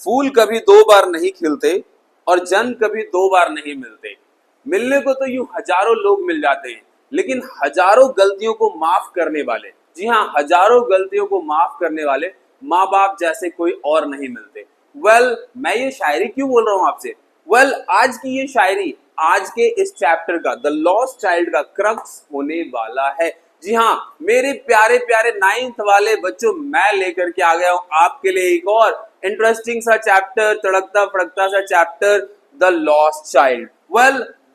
फूल कभी दो बार नहीं खिलते और जन कभी दो बार नहीं मिलते। मिलने को तो यूं हजारों लोग मिल जाते हैं, लेकिन हजारों गलतियों को माफ करने वाले, जी हाँ, हजारों गलतियों को माफ करने वाले माँ बाप जैसे कोई और नहीं मिलते। मैं ये शायरी क्यों बोल रहा हूँ आपसे? आज की ये शायरी आज के इस चैप्टर का, द लॉस्ट चाइल्ड का क्रक्स होने वाला है। जी हाँ, मेरे प्यारे प्यारे 9th वाले बच्चों, मैं लेकर के आ गया हूँ आपके लिए एक और इंटरेस्टिंग सा चैप्टर, तड़कता फड़कता सा चैप्टर, द लॉस्ट चाइल्ड।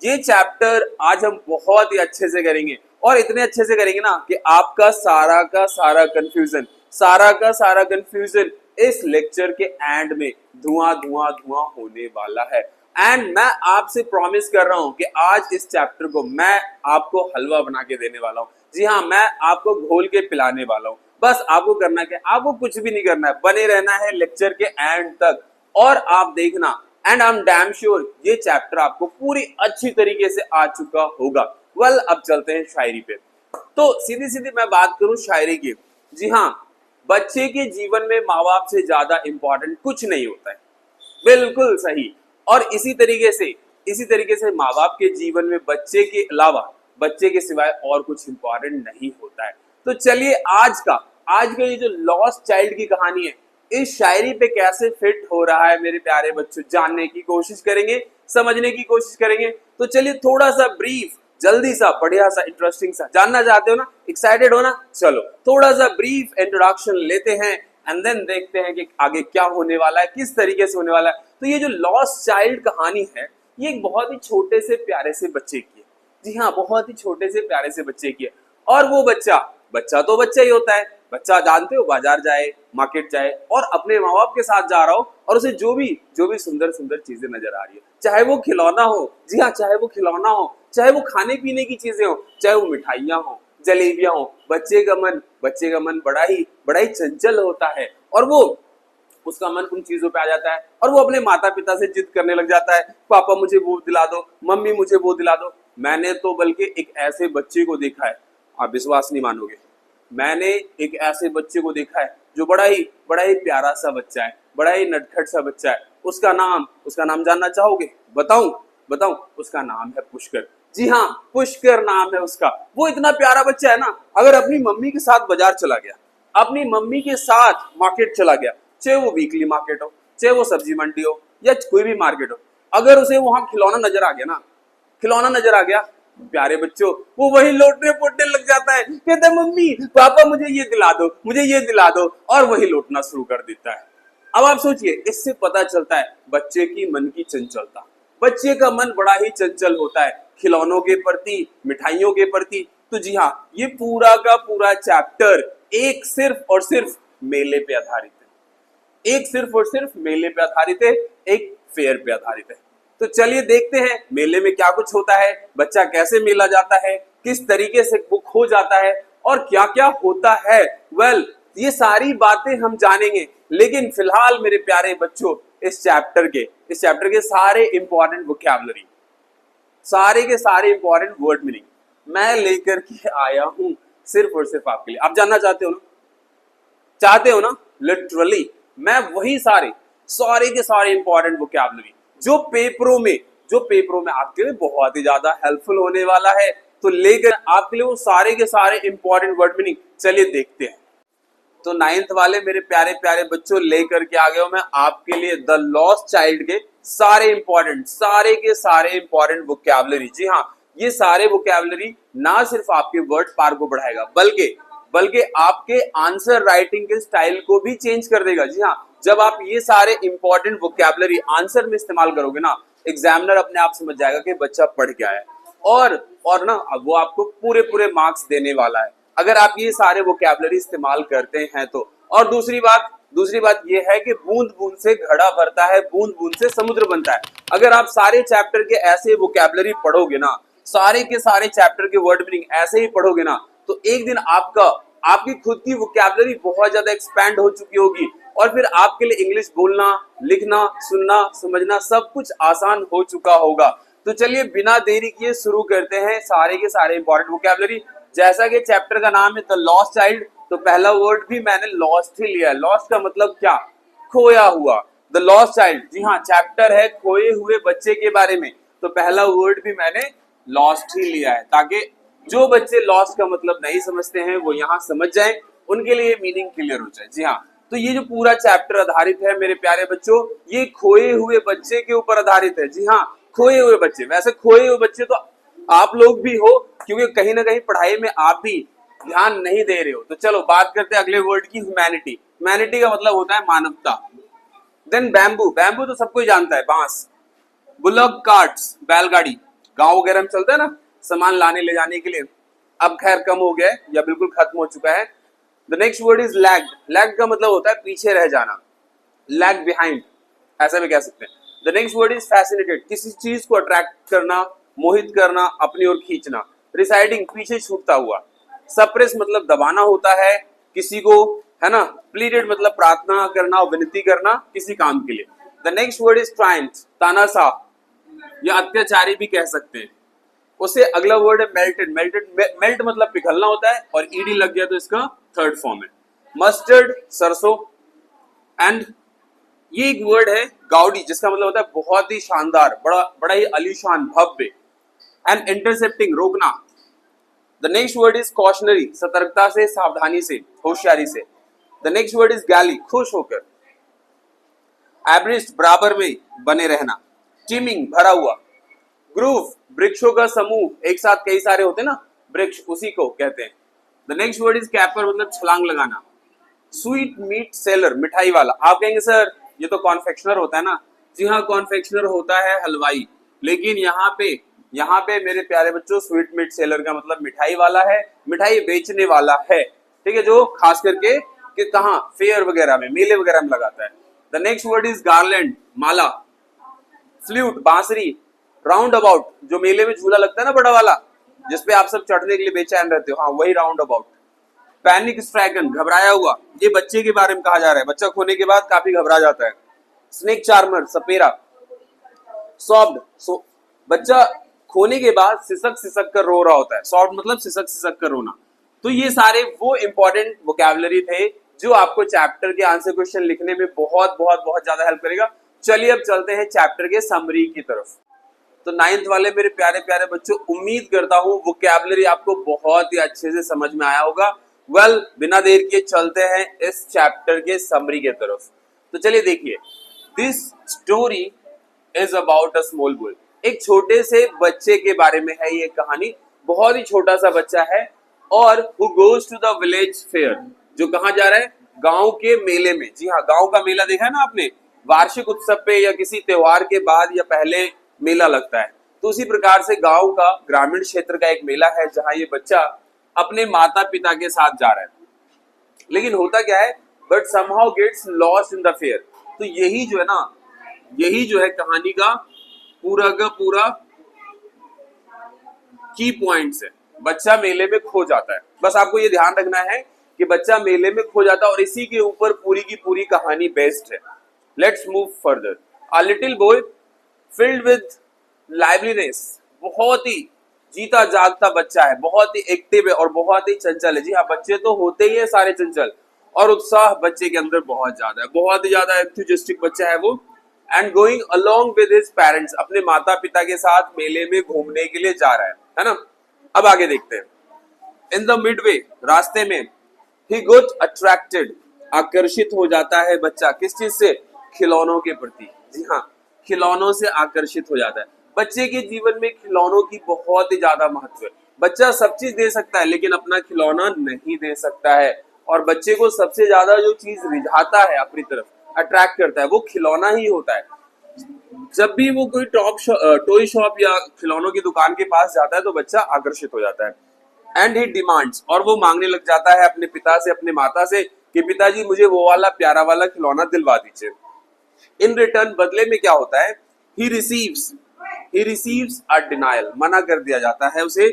ये चैप्टर आज हम बहुत ही अच्छे से करेंगे, और इतने अच्छे से करेंगे ना कि आपका सारा का सारा कंफ्यूजन इस लेक्चर के एंड में धुआं धुआं धुआं होने वाला है। एंड मैं आपसे प्रॉमिस कर रहा हूं कि आज इस चैप्टर को मैं आपको हलवा बना के देने वाला हूं। जी हाँ, मैं आपको घोल के पिलाने वाला हूं। बस आपको करना क्या, आपको कुछ भी नहीं करना है, बने रहना है लेक्चर के एंड तक, और आप देखना, and I am damn sure ये चैप्टर आपको पूरी अच्छी तरीके से आ चुका होगा। अब चलते हैं शायरी पे। तो सीधी सीधी मैं बात करूं शायरी की। जी हाँ, बच्चे के जीवन में माँ बाप से ज्यादा इंपॉर्टेंट कुछ नहीं होता है। बिल्कुल सही। और इसी तरीके से माँ बाप के जीवन में बच्चे के अलावा, बच्चे के सिवाय और कुछ इंपॉर्टेंट नहीं होता है। तो चलिए आज का ये जो लॉस्ट चाइल्ड की कहानी है, इस शायरी पे कैसे फिट हो रहा है मेरे प्यारे बच्चों, जानने की कोशिश करेंगे, समझने की कोशिश करेंगे। तो चलिए थोड़ा सा ब्रीफ, जल्दी सा, बढ़िया सा, इंटरेस्टिंग सा, जानना चाहते हो ना, एक्साइटेड हो ना, चलो थोड़ा सा ब्रीफ इंट्रोडक्शन लेते हैं एंड देन देखते हैं कि आगे क्या होने वाला है, किस तरीके से होने वाला है। तो ये जो लॉस्ट चाइल्ड कहानी है, ये एक बहुत ही छोटे से प्यारे से बच्चे की है। जी हाँ, बहुत ही छोटे से प्यारे से बच्चे की है। और वो बच्चा तो बच्चा ही होता है। बच्चा जानते हो, बाजार जाए, मार्केट जाए और अपने माँ बाप के साथ जा रहा हो, और उसे जो भी सुंदर सुंदर चीजें नजर आ रही है, चाहे वो खिलौना हो, जी हाँ, चाहे वो खिलौना हो, चाहे वो खाने पीने की चीजें हो, चाहे वो मिठाइयाँ हो, जलेबियां हो, बच्चे का मन बड़ा ही चंचल होता है, और वो उसका मन उन चीजों पे आ जाता है, और वो अपने माता पिता से जिद करने लग जाता है, पापा मुझे वो दिला दो, मम्मी मुझे वो दिला दो। मैंने तो बल्कि एक ऐसे बच्चे को देखा है, आप विश्वास नहीं मानोगे, मैंने एक ऐसे बच्चे को देखा है जो बड़ा ही प्यारा सा बच्चा है, बड़ा ही नटखट सा बच्चा है। उसका नाम जानना चाहोगे? बताऊं, उसका नाम है पुष्कर। जी हाँ, पुष्कर नाम है उसका। वो इतना प्यारा बच्चा है ना, अगर अपनी मम्मी के साथ बाजार चला गया, अपनी मम्मी के साथ मार्केट चला गया, चाहे वो वीकली मार्केट हो, चाहे वो सब्जी मंडी हो, या कोई भी मार्केट हो, अगर उसे वहां खिलौना नजर आ गया, प्यारे बच्चों, वो वही लोटने पोटने लग जाता है, कहता है मम्मी पापा मुझे ये दिला दो, और वही लोटना शुरू कर देता है। अब आप सोचिए, इससे पता चलता है बच्चे की मन की चंचलता। बच्चे का मन बड़ा ही चंचल होता है खिलौनों के प्रति, मिठाइयों के प्रति। तो जी हाँ, ये पूरा का पूरा चैप्टर एक सिर्फ और सिर्फ मेले पे आधारित है, एक फेयर पे आधारित है। तो चलिए देखते हैं मेले में क्या कुछ होता है, बच्चा कैसे मेला जाता है, किस तरीके से वो खो जाता है, और क्या क्या होता है। ये सारी बातें हम जानेंगे, लेकिन फिलहाल मेरे प्यारे बच्चों, इस चैप्टर के सारे इंपॉर्टेंट वोकैबुलरी, सारे के सारे इंपॉर्टेंट वर्ड मीनिंग मैं लेकर के आया हूं सिर्फ और सिर्फ आपके लिए। आप जानना चाहते हो ना, लिटरली मैं वही सारे के सारे इंपॉर्टेंट वोकैबुलरी जो पेपरों में आपके लिए बहुत ही ज्यादा हेल्पफुल होने वाला है, तो लेकर आपके लिए वो सारे के सारे इंपॉर्टेंट वर्ड मीनिंग चलिए देखते हैं। तो 9th वाले मेरे प्यारे प्यारे बच्चों, लेकर के आ गया हूं मैं आपके लिए द लॉस्ट चाइल्ड के सारे के सारे इंपॉर्टेंट वोकैबुलरी। जी हाँ, ये सारे वोकैबुलरी ना सिर्फ आपके वर्ड पार को बढ़ाएगा, बल्कि आपके आंसर राइटिंग के स्टाइल को भी चेंज कर देगा। जी हाँ, जब आप ये सारे इंपॉर्टेंट वोकैबुलरी आंसर में इस्तेमाल करोगे ना, एग्जामिनर अपने आप समझ जाएगा कि बच्चा पढ़ गया है, और ना अब वो आपको पूरे मार्क्स देने वाला है, अगर आप ये सारे वोकैबुलरी इस्तेमाल करते हैं तो। और दूसरी बात ये है कि बूंद बूंद से घड़ा भरता है, बूंद बूंद से समुद्र बनता है। अगर आप सारे चैप्टर के ऐसे वोकैबुलरी पढ़ोगे ना, सारे के सारे चैप्टर के वर्ड मीनिंग ऐसे ही पढ़ोगे ना, तो एक दिन आपकी खुद की वोकैबुलरी बहुत ज्यादा एक्सपैंड हो चुकी होगी, और फिर आपके लिए इंग्लिश बोलना, लिखना, सुनना, समझना सब कुछ आसान हो चुका होगा। तो चलिए बिना देरी किए शुरू करते हैं सारे के सारे इंपॉर्टेंट वोकैबुलरी। जैसा कि चैप्टर का नाम है द लॉस्ट चाइल्ड, तो पहला वर्ड भी मैंने लॉस्ट ही लिया है। लॉस्ट का मतलब क्या? खोया हुआ। द लॉस्ट चाइल्ड, जी हाँ चैप्टर है खोए हुए बच्चे के बारे में, तो पहला वर्ड भी मैंने लॉस्ट ही लिया है ताकि जो बच्चे लॉस्ट का मतलब नहीं समझते हैं वो यहाँ समझ जाएं, उनके लिए मीनिंग क्लियर हो जाए। जी हाँ, तो ये जो पूरा चैप्टर आधारित है मेरे प्यारे बच्चों, ये खोए हुए बच्चे के ऊपर आधारित है। जी हाँ, खोए हुए बच्चे, वैसे खोए हुए बच्चे तो आप लोग भी हो, क्योंकि कहीं ना कहीं पढ़ाई में आप भी ध्यान नहीं दे रहे हो। तो चलो बात करते हैं अगले वर्ड की, ह्यूमैनिटी। ह्यूमैनिटी का मतलब होता है मानवता। देन बैम्बू, बैम्बू तो सबको ही जानता है, बांस। बुलक कार्ट्स, बैलगाड़ी, गांव वगैरह में चलता है ना सामान लाने ले जाने के लिए, अब खैर कम हो गया है या बिल्कुल खत्म हो चुका है। The next word is lag. Lag का मतलब होता है पीछे रह जाना, लैग बिहाइंड, ऐसा भी कह सकते हैं। The next word is fascinated, किसी चीज को अट्रैक्ट करना, मोहित करना, अपनी ओर खींचना। रिसाइडिंग, पीछे छूटता हुआ। सप्रेस मतलब दबाना होता है किसी को, है ना। प्लीडेड मतलब प्रार्थना करना, विनती करना किसी काम के लिए। द नेक्स्ट वर्ड इज ट्रायंट, तानाशाह या अत्याचारी भी कह सकते हैं। उससे अगला वर्ड है मेल्टेड। मेल्ट मतलब पिघलना होता है, और ईडी लग गया तो इसका थर्ड फॉर्म है। मस्टर्ड, सरसों। एंड ये एक वर्ड है गाउडी, जिसका मतलब होता है बहुत ही शानदार, बड़ा बड़ा ही आलीशान, भव्य। एंड इंटरसेप्टिंग, रोकना। The next word is cautionary, सतर्कता से, सावधानी से, होशियारी से। द नेक्स्ट वर्ड इज गैली, खुश होकर। एब्रिस्ट, बराबर में बने रहना। टीमिंग, भरा हुआ। ग्रूव, वृक्षों का समूह, एक साथ कई सारे होते हैं ना वृक्ष, उसी को कहते हैं। द नेक्स्ट वर्ड इज कैपर, मतलब छलांग लगाना। स्वीट मीट सेलर, मिठाई वाला। आप कहेंगे सर ये तो कॉन्फेक्शनर होता है ना। जी हाँ, कॉन्फेक्शनर होता है हलवाई, लेकिन यहाँ पे मेरे प्यारे बच्चों स्वीट मीट सेलर का मतलब मिठाई वाला है, मिठाई बेचने वाला है, ठीक है, जो खास करके कि कहाँ फेयर वगैरह में, मेले वगैरह में लगाता है। The next word is garland, Mala. Flute, बांसुरी। राउंड अबाउट, जो मेले में झूला लगता है ना बड़ा वाला, जिसपे आप सब चढ़ने के लिए बेचैन रहते हो, हाँ वही राउंड अबाउट। पैनिक स्ट्राइकन, घबराया हुआ, ये बच्चे के बारे में कहा जा रहा है, बच्चा खोने के बाद काफी घबरा जाता है। स्नेक चार्मर, सपेरा। सॉफ्ट, बच्चा खोने के बाद सिसक सिसक कर रो रहा होता है, सॉफ्ट मतलब सिसक सिसक कर रोना। तो ये सारे वो इंपॉर्टेंट वोकैबुलरी थे जो आपको चैप्टर के आंसर क्वेश्चन लिखने में बहुत बहुत बहुत ज्यादा हेल्प करेगा। चलिए अब चलते हैं चैप्टर के समरी की तरफ। तो 9th वाले मेरे प्यारे प्यारे बच्चों, उम्मीद करता हूँ वोकैबुलरी आपको बहुत ही अच्छे से समझ में आया होगा। वेल, बिना देर किए चलते हैं इस चैप्टर के समरी के तरफ। तो चलिए देखिए, this story is about a small boy. एक छोटे से बच्चे के बारे में है ये कहानी। बहुत ही छोटा सा बच्चा है, और who goes to the village fair, जो कहाँ जा रहा है, गांव के मेले में। जी हाँ, गांव का मेला देखा है ना आपने, वार्षिक उत्सव पे या किसी त्योहार के बाद या पहले मेला लगता है। तो उसी प्रकार से गांव का, ग्रामीण क्षेत्र का एक मेला है जहां ये बच्चा अपने माता पिता के साथ जा रहा है। लेकिन होता क्या है, but somehow gets lost in the fair. तो यही जो है ना, यही जो है कहानी का पूरा की पॉइंट्स है। बच्चा मेले में खो जाता है, बस आपको ये ध्यान रखना है कि बच्चा मेले में खो जाता है, और इसी के ऊपर पूरी की पूरी कहानी बेस्ड है। Let's move further. A little boy filled with liveliness, बहुत ही जीता जागता बच्चा है, बहुत ही एक्टिव है और बहुत ही चंचल है। जी हाँ, बच्चे तो होते ही है सारे चंचल, और उत्साह बच्चे के अंदर बहुत ज्यादा है, बहुत ही ज्यादा एंथुसियास्टिक बच्चा है वो। And going along with his parents, अपने माता पिता के साथ मेले में घूमने के लिए जा रहा है ना। अब आगे देखते हैं। इन द मिडवे, रास्ते में, ही गोट अट्रैक्टेड, आकर्षित हो जाता है बच्चा, किस चीज से, खिलौनों के प्रति। जी हाँ, खिलौनों से आकर्षित हो जाता है। बच्चे के जीवन में खिलौनों की बहुत ही ज्यादा महत्व है। बच्चा सब चीज दे सकता है लेकिन अपना खिलौना नहीं दे सकता है, और बच्चे को सबसे ज्यादा जो चीज रिझाता है अपनी तरफ, अट्रैक्ट करता है, वो खिलौना ही होता है। जब भी वो कोई टॉय शॉप या खिलौनों की दुकान के पास जाता है तो बच्चा आकर्षित हो जाता है। एंड ही डिमांड्स, और वो मांगने लग जाता है अपने पिता से, अपने माता से, कि पिताजी मुझे वो वाला प्यारा वाला खिलौना दिलवा दीजिए। इन रिटर्न, बदले में क्या होता है, ही रिसीव्स अ डिनायल, मना कर दिया जाता है उसे,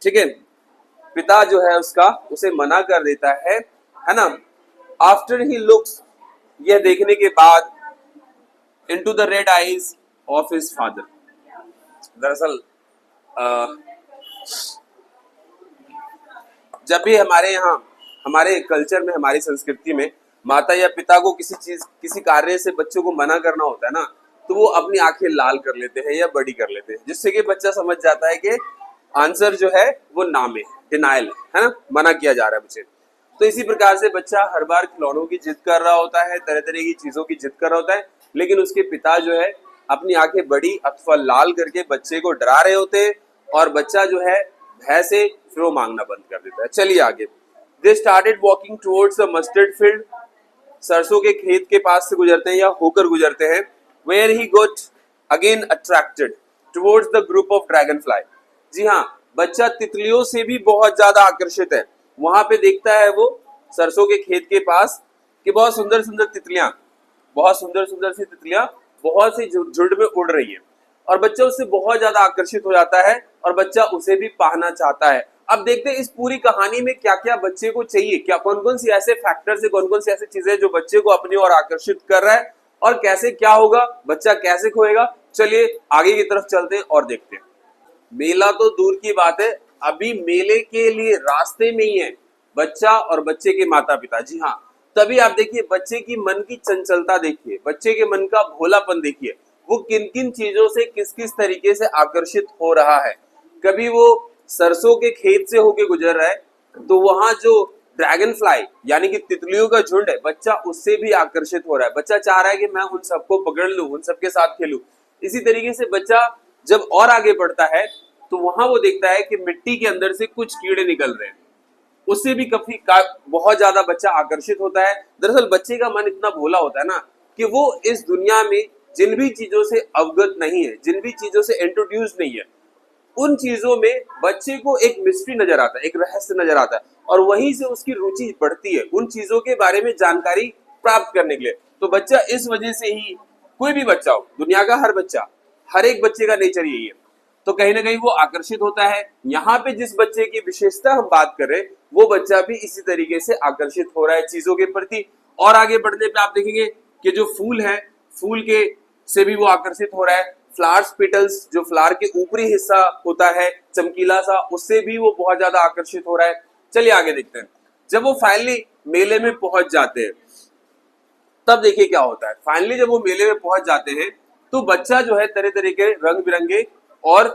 ठीक है, पिता जो है उसका उसे मना कर देता है ना। आफ्टर ही लुक्स, यह देखने के बाद, into the red eyes of his father. दरअसल जब भी हमारे यहाँ, हमारे कल्चर में, हमारी संस्कृति में माता या पिता को किसी कार्य से बच्चों को मना करना होता है ना, तो वो अपनी आंखें लाल कर लेते हैं या बड़ी कर लेते हैं, जिससे कि बच्चा समझ जाता है कि आंसर जो है वो ना में डिनाइल है ना, मना किया जा रहा है मुझे। तो इसी प्रकार से बच्चा हर बार खिलौनों की जिद कर रहा होता है, तरह तरह की चीजों की जिद कर रहा होता है, लेकिन उसके पिता जो है अपनी आंखें बड़ी अथवा लाल करके बच्चे को डरा रहे होते हैं, और बच्चा जो है भय से फिर वो मांगना बंद कर देता है। चलिए आगे। They started walking towards the mustard field, सरसों के खेत के पास से गुजरते हैं या होकर गुजरते हैं। Where he got again attracted towards the group of dragon fly. जी हाँ, बच्चा तितलियों से भी बहुत ज्यादा आकर्षित है। वहां पे देखता है वो सरसों के खेत के पास कि बहुत सुंदर सुंदर तितलियां, बहुत सुंदर सुंदर सी तितलियां बहुत सी झुंड में उड़ रही है, और बच्चा उससे बहुत ज्यादा आकर्षित हो जाता है और बच्चा उसे भी पाना चाहता है। अब देखते हैं इस पूरी कहानी में क्या क्या बच्चे को चाहिए, क्या कौन कौन सी ऐसे फैक्टर्स है, कौन कौन सी ऐसी चीजें जो बच्चे को अपनी ओर आकर्षित कर रहा है, और कैसे क्या होगा, बच्चा कैसे खोएगा। चलिए आगे की तरफ चलते हैं और देखते हैं। मेला तो दूर की बात है, अभी मेले के लिए रास्ते में ही है बच्चा और बच्चे के माता पिता। जी हाँ, तभी आप देखिए बच्चे की मन की चंचलता देखिए, बच्चे के मन का भोलापन देखिए, वो किन किन चीजों से किस किस तरीके से आकर्षित हो रहा है। कभी वो सरसों के खेत से होके गुजर रहा है, तो वहां जो ड्रैगन फ्लाई यानी कि तितलियों का झुंड है, बच्चा उससे भी आकर्षित हो रहा है। बच्चा चाह रहा है कि मैं उन सबको पकड़ लूं, उन सबके साथ खेलूं। इसी तरीके से बच्चा जब और आगे बढ़ता है, तो वहां वो देखता है कि मिट्टी के अंदर से कुछ कीड़े निकल रहे हैं, उससे भी बहुत ज्यादा बच्चा आकर्षित होता है। दरअसल बच्चे का मन इतना भोला होता है ना कि वो इस दुनिया में जिन भी चीजों से अवगत नहीं है, जिन भी चीजों से इंट्रोड्यूस नहीं है, उन चीजों में बच्चे को एक मिस्ट्री नजर आता है, एक रहस्य नजर आता है, और वहीं से उसकी रुचि बढ़ती है उन चीजों के बारे में जानकारी प्राप्त करने के लिए। तो बच्चा इस वजह से ही, कोई भी बच्चा हो, दुनिया का हर बच्चा, हर एक बच्चे का नेचर यही है, तो कहीं ना कहीं वो आकर्षित होता है। यहाँ पे जिस बच्चे की विशेषता हम बात कर रहे हैं, वो बच्चा भी इसी तरीके से आकर्षित हो रहा है चीजों के प्रति। और आगे बढ़ने पे आप देखेंगे कि जो फूल है, फूल के से भी वो आकर्षित हो रहा है। फ्लावर्स पेटल्स, जो फ्लावर के ऊपरी हिस्सा होता है चमकीला सा, उससे भी वो बहुत ज्यादा आकर्षित हो रहा है। चलिए आगे देखते हैं। जब वो फाइनली मेले में पहुंच जाते हैं, तब देखिए क्या होता है। फाइनली जब वो मेले में पहुंच जाते हैं, तो बच्चा जो है तरह तरह के रंग बिरंगे और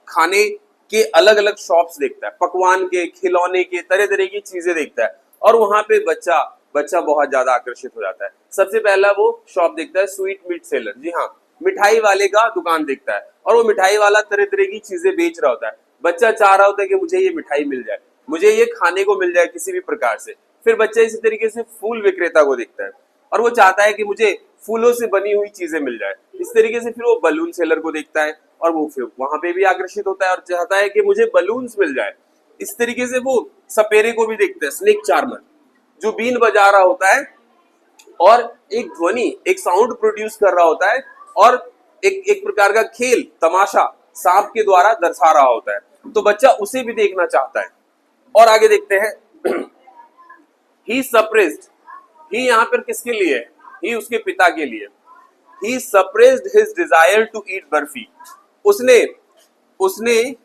खाने के अलग अलग शॉप्स देखता है, पकवान के, खिलौने के, तरह तरह की चीजें देखता है, और वहां पे बच्चा बहुत ज्यादा आकर्षित हो जाता है। सबसे पहला वो शॉप देखता है स्वीट मीट सेलर, जी हाँ, मिठाई वाले का दुकान देखता है, और वो मिठाई वाला तरह तरह की चीजें बेच रहा होता है। बच्चा चाह रहा होता है कि मुझे ये मिठाई मिल जाए, मुझे ये खाने को मिल जाए किसी भी प्रकार से। फिर बच्चा इसी तरीके से फूल विक्रेता को देखता है, और वो चाहता है कि मुझे फूलों से बनी हुई चीजें मिल जाए। इस तरीके से फिर वो बलून सेलर को देखता है, और वो फिर वहां पे भी आकर्षित होता है और चाहता है कि मुझे बलून्स मिल जाए। इस तरीके से वो सपेरे को भी देखता है, स्नेक चार्मर, जो बीन बजा रहा होता है और एक ध्वनि, एक साउंड प्रोड्यूस कर रहा होता है, और एक प्रकार का खेल, तमाशा सांप के द्वारा दर्शा रहा होता है। तो बच्चा उसे भी देखना चाहता है। और आगे देखते हैं। ही सप्रेस्ड, ही यहाँ पर किसके लिए है? ही उसके पिता के लिए। He suppressed his desire to eat barfi, उसने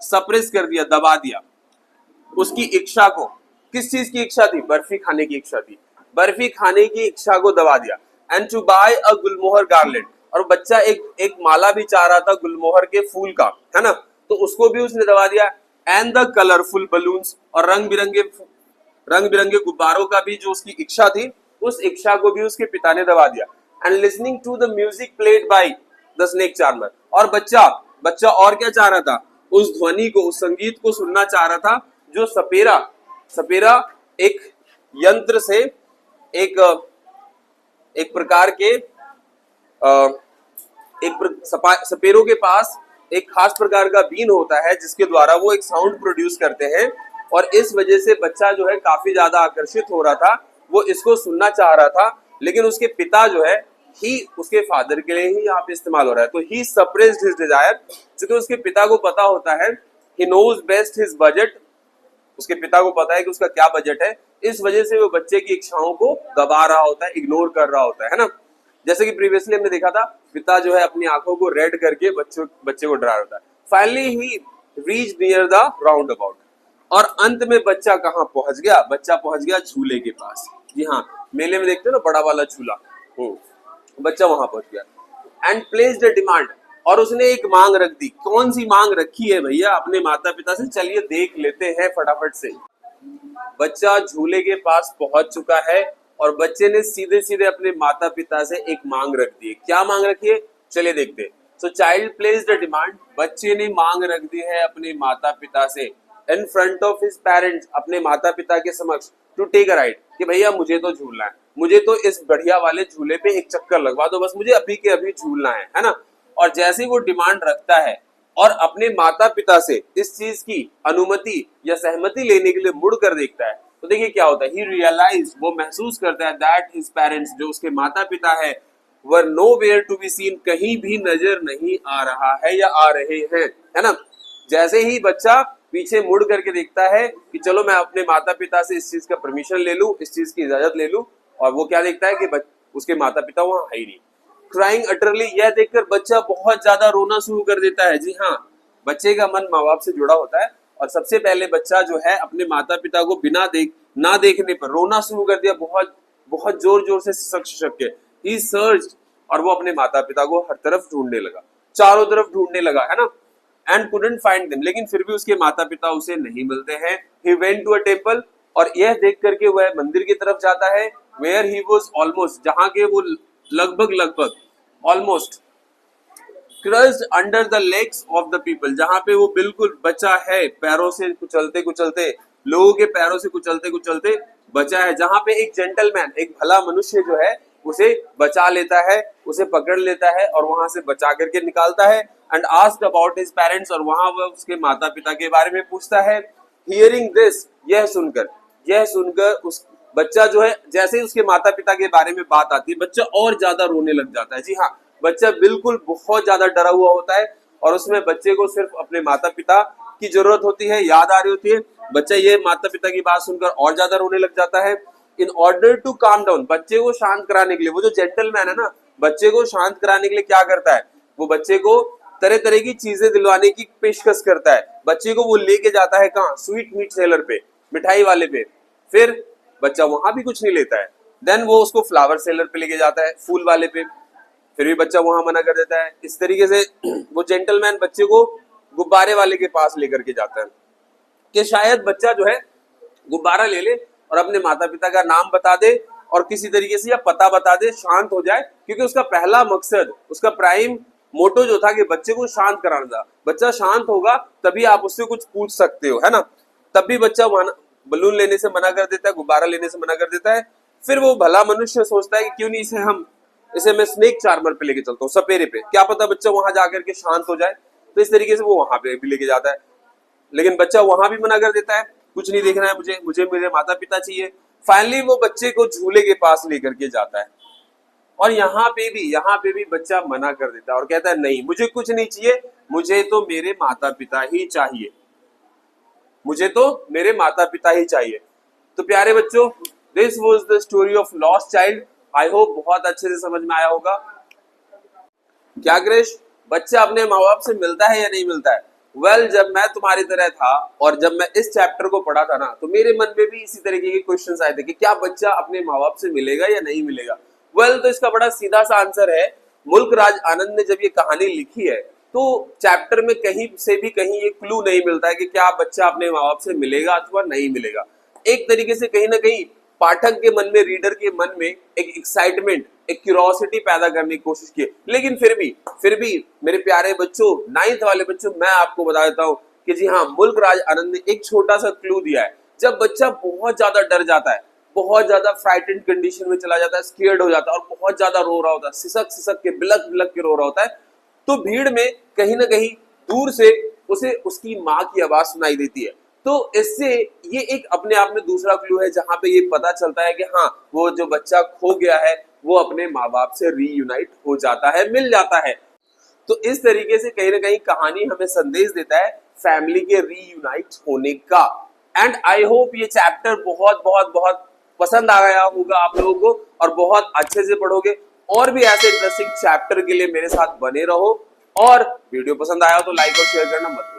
सप्रेस कर दिया, दबा दिया उसकी इच्छा को। किस चीज की इच्छा थी? बर्फी खाने की इच्छा थी। बर्फी खाने की इच्छा को दबा दिया। And to buy a gulmohar garland, और बच्चा एक माला भी चाह रहा था गुलमोहर के फूल का, है ना, तो उसको भी उसने दबा दिया। एंड द कलरफुल बलून्स, और रंग बिरंगे गुब्बारों का भी जो उसकी इच्छा थी, उस इच्छा को भी उसके पिता ने दबा दिया। And listening to the music played by the snake charmer, और बच्चा और क्या चाह रहा था? उस ध्वनि को, उस संगीत को सुनना चाह रहा था, जो सपेरा एक यंत्र से, एक प्रकार के सपेरों के पास एक खास प्रकार का बीन होता है, जिसके द्वारा वो एक साउंड प्रोड्यूस करते हैं, और इस वजह से बच्चा जो है काफी ज्यादा आकर्षित हो रहा था, वो इसको सुनना चाह रहा था। लेकिन उसके पिता जो है, ही उसके फादर के लिए ही यहाँ पे इस्तेमाल हो रहा है, तो ही सप्रेस्ड हिज डिजायर, क्योंकि उसके पिता को पता होता है, he knows best his budget, उसके पिता को पता है कि उसका क्या बजट है, इस वजह से वो बच्चे की इच्छाओं को दबा रहा होता है, इग्नोर कर रहा होता है ना। जैसे कि प्रीवियसली हमने देखा था, पिता जो है अपनी आंखों को रेड करके बच्चे को डरा रहा होता है। Finally he reach near the round about, और अंत में बच्चा कहाँ पहुंच गया? बच्चा पहुंच गया झूले के पास। जी हाँ, मेले में देखते हो ना बड़ा वाला झूला, बच्चा वहां पहुंच गया एंड प्लेस्ड अ डिमांड, और उसने एक मांग रख दी। कौन सी मांग रखी है भैया अपने माता पिता से, चलिए देख लेते हैं फटाफट से। बच्चा झूले के पास पहुंच चुका है और बच्चे ने सीधे सीधे अपने माता पिता से एक मांग रख दी है। क्या मांग रखी है, चलिए देखते हैं। सो चाइल्ड प्लेस्ड अ डिमांड, बच्चे ने मांग रख दी है अपने माता पिता से in front of his parents, अपने माता पिता के समक्ष, टू टेक अ राइड, कि भैया मुझे तो झूलना है, मुझे तो इस बढ़िया वाले झूले पे एक चक्कर लगवा दो, बस मुझे अभी के अभी झूलना है ना। और जैसे ही वो डिमांड रखता है और अपने माता पिता से इस चीज की अनुमति या सहमति लेने के लिए मुड़ कर देखता है, तो देखिए क्या होता है, ही रियलाइज, वो महसूस करता है दैट हिज पेरेंट्स, जो उसके माता पिता है, वर नोवेयर टू बी सीन, कहीं भी नजर नहीं आ रहा है या आ रहे हैं, है ना। जैसे ही बच्चा पीछे मुड़ करके देखता है कि चलो मैं अपने माता पिता से इस चीज का परमिशन ले लूं, इस चीज की इजाजत ले लूं, और वो क्या देखता है कि उसके माता पिता वहां है ही नहीं। क्राइंग अटरली, यह देखकर बच्चा बहुत ज्यादा रोना शुरू कर देता है। जी हाँ, बच्चे का मन माँ बाप से जुड़ा होता है और सबसे पहले बच्चा जो है अपने माता पिता को बिना ना देखने पर रोना शुरू कर दिया, बहुत बहुत जोर जोर से सिसक के। ही सर्च्ड, और वो अपने माता पिता को हर तरफ ढूंढने लगा, चारों तरफ ढूंढने लगा, है ना। एंड कुडंट फाइंड देम, लेकिन फिर भी उसके माता पिता उसे नहीं मिलते हैं। He went to a temple, और यह देख करके वह मंदिर की तरफ जाता है। वेयर ही वाज ऑलमोस्ट, जहां के वो लगभग almost crossed under the legs of the people, जहां पे वो बिल्कुल बचा है, पैरों से कुचलते कुचलते, लोगों के पैरों से कुचलते कुचलते बचा है, जहां पे एक जेंटलमैन, एक भला मनुष्य जो है उसे बचा लेता है, उसे पकड़ लेता है और वहां से बचा करके निकालता है। And asked about his parents, और वहां वह उसके माता पिता के बारे में पूछता है। हियरिंग दिस, यह सुनकर उस बच्चा जो है, जैसे ही उसके माता पिता के बारे में बात आती है, बच्चा और ज्यादा रोने लग जाता है। जी हाँ, बच्चा बिल्कुल बहुत ज्यादा डरा हुआ होता है और उसमें बच्चे को सिर्फ अपने माता पिता की जरूरत होती है, याद आ रही होती है। बच्चा ये माता पिता की बात सुनकर और ज्यादा रोने लग जाता है। In order to calm down, बच्चे को शांत कराने के लिए, वो जो जेंटलमैन है ना, बच्चे को शांत कराने के लिए क्या करता है, वो बच्चे को तरह तरह की चीजें दिलवाने की पेशकश करता है। बच्चे को वो लेके जाता है कहाँ, स्वीट मीट सेलर पे, मिठाई वाले पे। फिर बच्चा वहां भी कुछ नहीं लेता है। देन वो उसको फ्लावर सेलर पे लेके जाता है, फूल वाले पे, फिर भी बच्चा वहां मना कर देता है। इस तरीके से वो जेंटलमैन बच्चे को गुब्बारे वाले के पास लेकर के जाता है कि शायद बच्चा जो है गुब्बारा ले ले और अपने माता पिता का नाम बता दे और किसी तरीके से या पता बता दे, शांत हो जाए, क्योंकि उसका पहला मकसद, उसका प्राइम मोटो जो था कि बच्चे को शांत कराना था। बच्चा शांत होगा तभी आप उससे कुछ पूछ सकते हो, है ना। तब भी बच्चा बलून लेने से मना कर देता है, गुब्बारा लेने से मना कर देता है। फिर वो भला मनुष्य सोचता है कि क्यों नहीं इसे मैं स्नेक चार्मर पे लेके चलता हूँ, सपेरे पे, क्या पता बच्चा वहां जाकर के शांत हो जाए। तो इस तरीके से वो वहां पे भी लेके जाता है, लेकिन बच्चा वहां भी मना कर देता है, कुछ नहीं देखना है मुझे मेरे माता पिता चाहिए। फाइनली वो बच्चे को झूले के पास लेकर के जाता है और यहाँ पे भी बच्चा मना कर देता है और कहता है नहीं, मुझे कुछ नहीं चाहिए, मुझे तो मेरे माता पिता ही चाहिए, मुझे तो मेरे माता पिता ही चाहिए। तो प्यारे बच्चों, this was the story of lost child. I hope बहुत अच्छे से समझ में आया होगा। क्या क्रिश, बच्चा अपने माँ बाप से मिलता है या नहीं मिलता है? वेल, जब मैं तुम्हारी तरह था और जब मैं इस चैप्टर को पढ़ा था ना, तो मेरे मन में भी इसी तरीके के क्वेश्चंस आए थे कि क्या बच्चा अपने माँ बाप से मिलेगा या नहीं मिलेगा। वेल, तो इसका बड़ा सीधा सा आंसर है, मुल्क राज आनंद ने जब ये कहानी लिखी है तो चैप्टर में कहीं से भी कहीं ये क्लू नहीं मिलता है कि क्या बच्चा अपने माँ बाप से मिलेगा अथवा नहीं मिलेगा। एक तरीके से कहीं ना कहीं पाठक के मन में, रीडर के मन में एक एक्साइटमेंट, एक क्यूरोसिटी पैदा करने की कोशिश की, लेकिन फिर भी मेरे प्यारे बच्चों, 9th वाले बच्चों, मैं आपको बता देता हूँ कि जी हाँ, मुल्क राज आनंद ने एक छोटा सा क्लू दिया है। जब बच्चा बहुत ज्यादा डर जाता है, बहुत ज्यादा फ्राइटेंड कंडीशन में चला जाता है, स्केर्ड हो जाता है और बहुत ज्यादा रो रहा होता है, सिसक के बिलक बिलक के रो रहा होता है, तो भीड़ में कहीं ना कहीं दूर से उसे उसकी माँ की आवाज सुनाई देती है। तो इससे ये एक अपने आप में दूसरा क्लू है जहां पे ये पता चलता है कि हाँ, वो जो बच्चा खो गया है वो अपने माँ बाप से रीयूनाइट हो जाता है, मिल जाता है। तो इस तरीके से कहीं ना कहीं कहानी हमें संदेश देता है फैमिली के रीयूनाइट होने का। एंड आई होप ये चैप्टर बहुत बहुत बहुत पसंद आ गया होगा आप लोगों को और बहुत अच्छे से पढ़ोगे। और भी ऐसे इंटरेस्टिंग चैप्टर के लिए मेरे साथ बने रहो, और वीडियो पसंद आया हो तो लाइक और शेयर करना मत